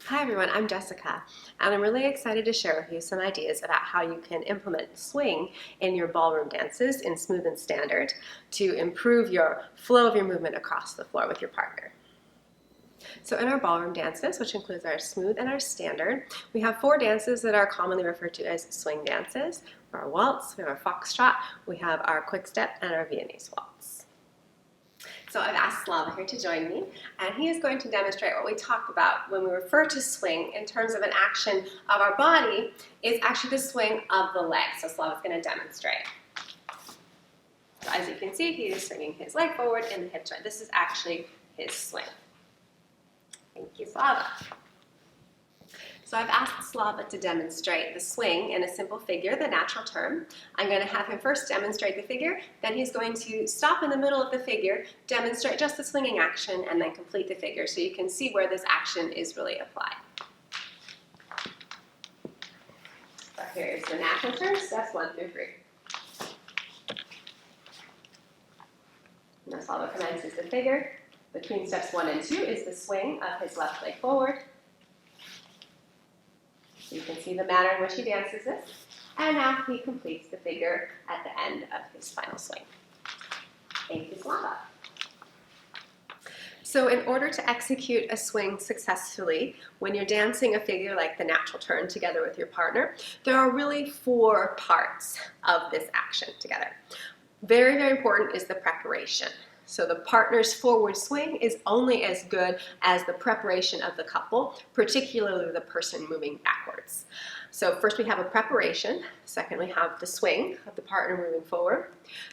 Hi everyone, I'm Jessica, and I'm really excited to share with you some ideas about how you can implement swing in your ballroom dances in smooth and standard to improve your flow of your movement across the floor with your partner. So in our ballroom dances, which includes our smooth and our standard, we have 4 dances that are commonly referred to as swing dances. We have our waltz, we have our foxtrot, we have our quick step, and our Viennese waltz. So I've asked Slava here to join me, and he is going to demonstrate what we talked about when we refer to swing in terms of an action of our body is actually the swing of the leg. So Slava's going to demonstrate. So as you can see, he is swinging his leg forward in the hip joint. This is actually his swing. Thank you, Slava. So I've asked Slava to demonstrate the swing in a simple figure, the natural turn. I'm going to have him first demonstrate the figure, then he's going to stop in the middle of the figure, demonstrate just the swinging action, and then complete the figure so you can see where this action is really applied. So here is the natural turn, steps 1 through 3. Now Slava commences the figure. Between steps 1 and 2 is the swing of his left leg forward. You can see the manner in which he dances this, and now he completes the figure at the end of his final swing. Thank you, Slava. So in order to execute a swing successfully, when you're dancing a figure like the natural turn together with your partner, there are really 4 parts of this action together. Very, very important is the preparation. So the partner's forward swing is only as good as the preparation of the couple, particularly the person moving backwards. So first we have a preparation. Second, we have the swing of the partner moving forward.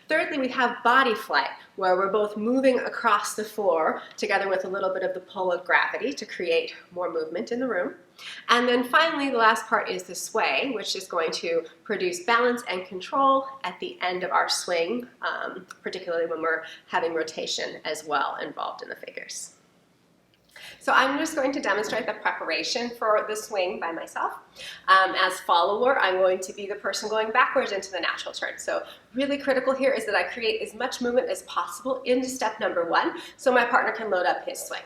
Thirdly, we have body flight, where we're both moving across the floor together with a little bit of the pull of gravity to create more movement in the room. And then finally, the last part is the sway, which is going to produce balance and control at the end of our swing, particularly when we're having rotation as well involved in the figures. So I'm just going to demonstrate the preparation for the swing by myself. As follower, I'm going to be the person going backwards into the natural turn. So really critical here is that I create as much movement as possible into step number 1 so my partner can load up his swing.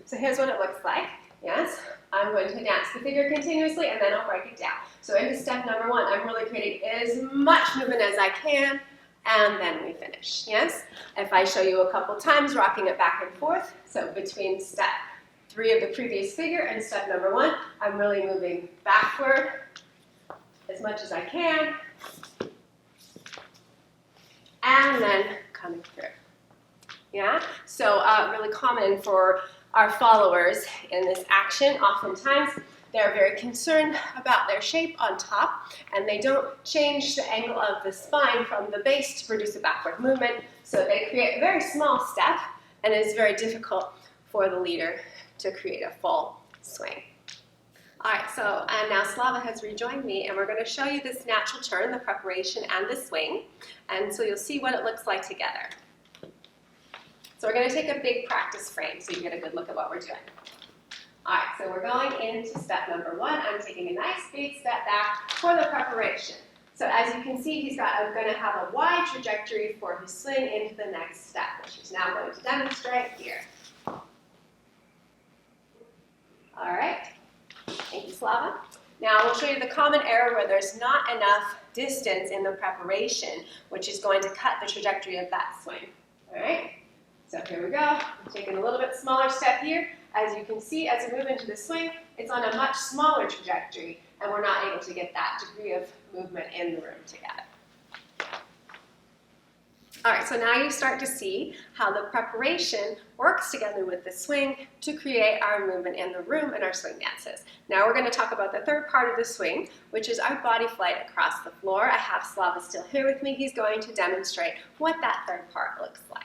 So here's what it looks like. Yes, I'm going to dance the figure continuously and then I'll break it down. So into step number 1, I'm really creating as much movement as I can, and then we finish. Yes, if I show you a couple times rocking it back and forth, so between step 3 of the previous figure and step number 1, I'm really moving backward as much as I can, and then coming through. Yeah, so really common for our followers in this action. Oftentimes they're very concerned about their shape on top, and they don't change the angle of the spine from the base to produce a backward movement, so they create a very small step, and it's very difficult for the leader to create a full swing. All right, so now Slava has rejoined me, and we're going to show you this natural turn, the preparation and the swing, and so you'll see what it looks like together. So we're going to take a big practice frame so you get a good look at what we're doing. All right, so we're going into step number 1. I'm taking a nice big step back for the preparation. So as you can see, he's going to have a wide trajectory for his swing into the next step, which he's now going to demonstrate here. All right, thank you, Slava. Now we'll show you the common error where there's not enough distance in the preparation, which is going to cut the trajectory of that swing. All right, so here we go. I'm taking a little bit smaller step here. As you can see, as we move into the swing, it's on a much smaller trajectory, and we're not able to get that degree of movement in the room together. All right, so now you start to see how the preparation works together with the swing to create our movement in the room and our swing dances. Now we're going to talk about the third part of the swing, which is our body flight across the floor. I have Slava still here with me. He's going to demonstrate what that third part looks like.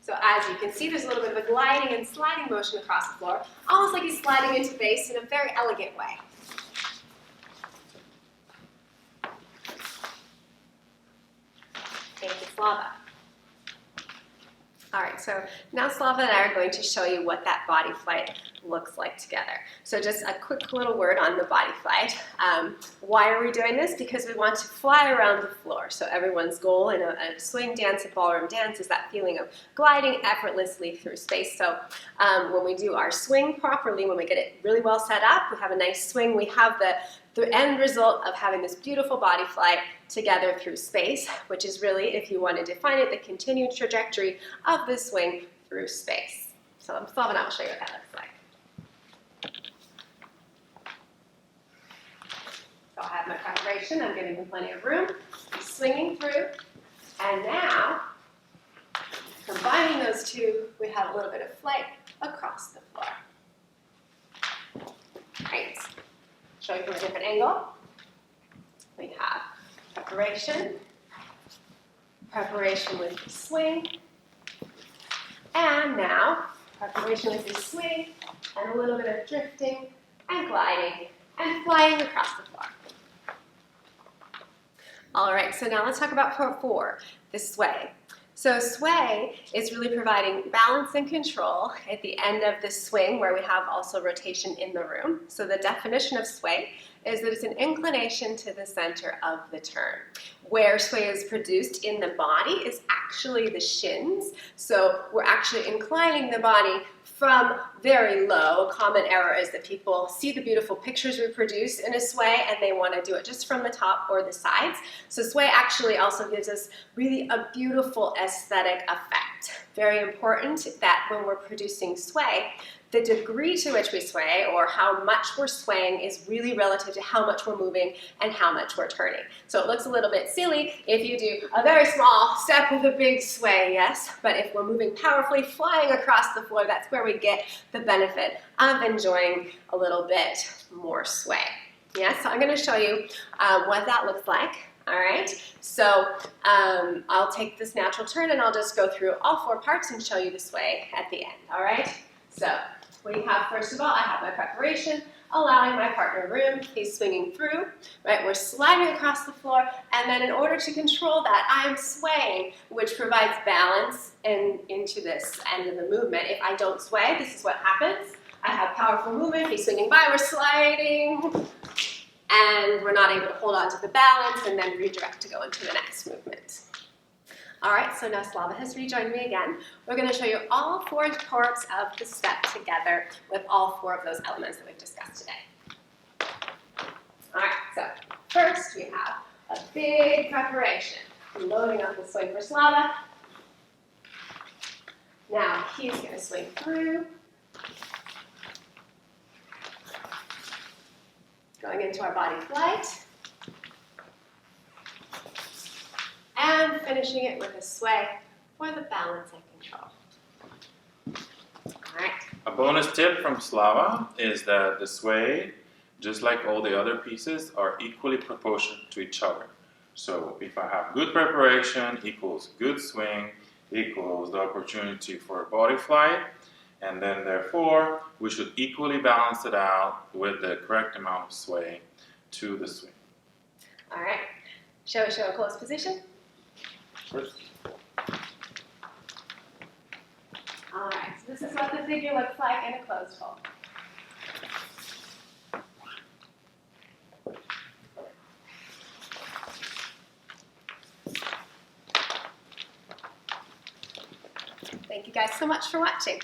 So as you can see, there's a little bit of a gliding and sliding motion across the floor, almost like he's sliding into base in a very elegant way. Thank you, Slava. All right, so now Slava and I are going to show you what that body flight looks like together. So just a quick little word on the body flight. Why are we doing this? Because we want to fly around the floor. So everyone's goal in a swing dance, a ballroom dance, is that feeling of gliding effortlessly through space. So when we do our swing properly, when we get it really well set up, we have a nice swing, we have the end result of having this beautiful body flight together through space, which is really, if you want to define it, the continued trajectory of the swing through space. So Slava and I will show you what that looks like. So I have my preparation, I'm giving them plenty of room, I'm swinging through, and now, combining those two, we have a little bit of flight across the floor. Great. Show you from a different angle. We have preparation with the swing, and now preparation with the swing, and a little bit of drifting and gliding and flying across the floor. All right, so now let's talk about part 4, the sway. So sway is really providing balance and control at the end of the swing, where we have also rotation in the room. So the definition of sway is that it's an inclination to the center of the turn. Where sway is produced in the body is actually the shins. So we're actually inclining the body from very low. A common error is that people see the beautiful pictures we produce in a sway and they want to do it just from the top or the sides. So sway actually also gives us really a beautiful aesthetic effect. Very important that when we're producing sway, the degree to which we sway, or how much we're swaying, is really relative to how much we're moving and how much we're turning. So it looks a little bit silly if you do a very small step with a big sway, yes, but if we're moving powerfully, flying across the floor, that's where we get the benefit of enjoying a little bit more sway. Yes, so I'm going to show you what that looks like. All right, so I'll take this natural turn and I'll just go through all 4 parts and show you the sway at the end. All right, so we have, first of all, I have my preparation, allowing my partner room. He's swinging through, right? We're sliding across the floor, and then in order to control that, I'm swaying, which provides balance into this end of the movement. If I don't sway, this is what happens. I have powerful movement, he's swinging by, we're sliding, and we're not able to hold on to the balance and then redirect to go into the next movement. All right, so now Slava has rejoined me again. We're going to show you all 4 parts of the step together with all 4 of those elements that we've discussed today. All right, so first we have a big preparation. I'm loading up the swing for Slava. Now he's going to swing through. Going into our body flight. And finishing it with a sway for the balance and control. All right. A bonus tip from Slava is that the sway, just like all the other pieces, are equally proportionate to each other. So if I have good preparation equals good swing equals the opportunity for a body flight, and then therefore we should equally balance it out with the correct amount of sway to the swing. All right. Shall we show a closed position? First. All right, so this is what the figure looks like in a closed hold. Thank you guys so much for watching.